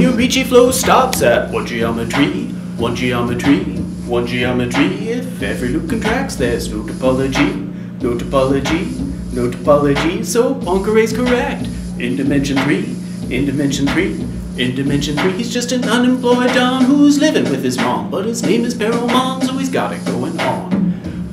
your reachy flow stops at one geometry, one geometry, one geometry. If every loop contracts, there's no topology, no topology, no topology. So Poincaré's correct. In dimension 3, in dimension 3, in dimension 3, he's just an unemployed don who's living with his mom, but his name is Perelman, so he's got it going on.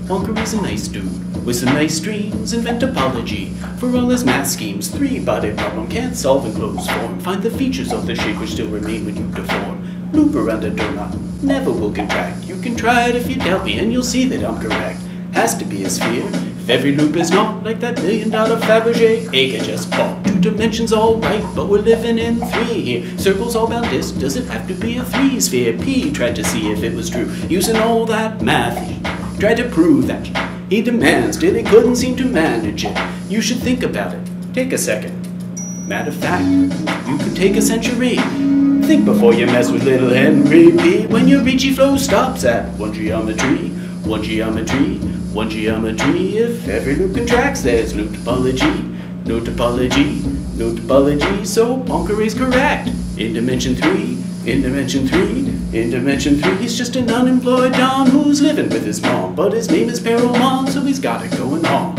Poincaré's a nice dude with some nice dreams. Invent topology for all his math schemes. Three-body problem can't solve in closed form. Find the features of the shape which still remain when you deform. Loop around a donut never will contract. You can try it if you doubt me and you'll see that I'm correct. Has to be a sphere. If every loop is not like that $1 million Fabergé egg I just bought. 2 dimensions all right, but we're living in 3 here. Circles all bound disk, does it have to be a 3-sphere? P tried to see if it was true, using all that math. He tried to prove that he demands, till he couldn't seem to manage it. You should think about it. Take a second. Matter of fact, you could take a century. Think before you mess with little Henry P. When your reachy flow stops at one geometry, one geometry, one geometry. If every loop contracts, there's no topology, no topology, no topology. So Poincaré's correct. In dimension 3, in dimension 3, in dimension 3, he's just an unemployed don who's living with his mom, but his name is Perelman, so he's got it going on.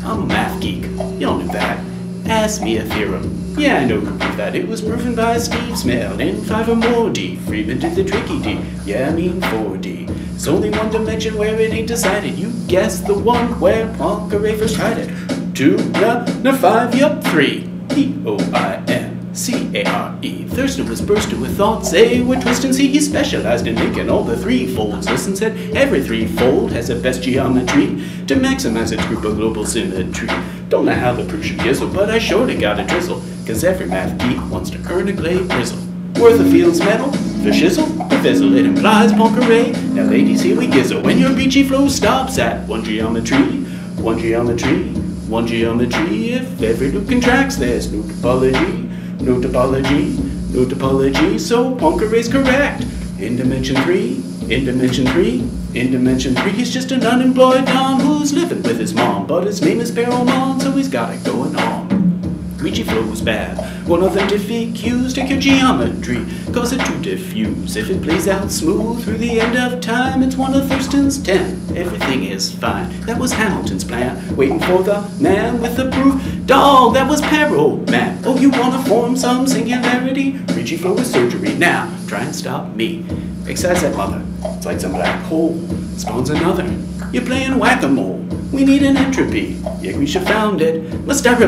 I'm a math geek, y'all knew that. Ask me a theorem. Yeah, I know who proved that. It was proven by Steve Smell in 5 or more D. Freeman did the tricky D. Yeah, I mean 4D. It's only one dimension where it ain't decided. You guessed the one where Poincaré first tried it. 2, no, 5, yup, 3. Poincare. Thurston was bursting with thoughts. They were twisting. See, he specialized in making all the 3 folds. Listen, said every 3-fold has a best geometry to maximize its group of global symmetry. Don't know how the proof should gizzle, but I surely got a drizzle, cause every math geek wants to earn a clay grizzle. Worth a field's medal, the shizzle, the fizzle, it implies Poincaré. Now ladies, here we gizzle. When your reachy flow stops at one geometry, one geometry, one geometry. If every loop contracts, there's no topology, no topology, no topology. So Poincaré's correct. In dimension 3, in dimension 3, in dimension 3, he's just an unemployed don who's living with his mom, but his name is Perelman, so he's got it going on. Reachy flow's bad. One of them diffuse. Take your geometry, cause it to diffuse. If it plays out smooth through the end of time, it's one of Thurston's 10. Everything is fine. That was Hamilton's plan, waiting for the man with the proof. Dog, that was Perelman. Oh, you wanna form some singularity? Reachy flow is surgery. Now, try and stop me. Exercise that mother. It's like some black hole spawns another. You're playing whack-a-mole. We need an entropy. Yeah, we should found it. Let's start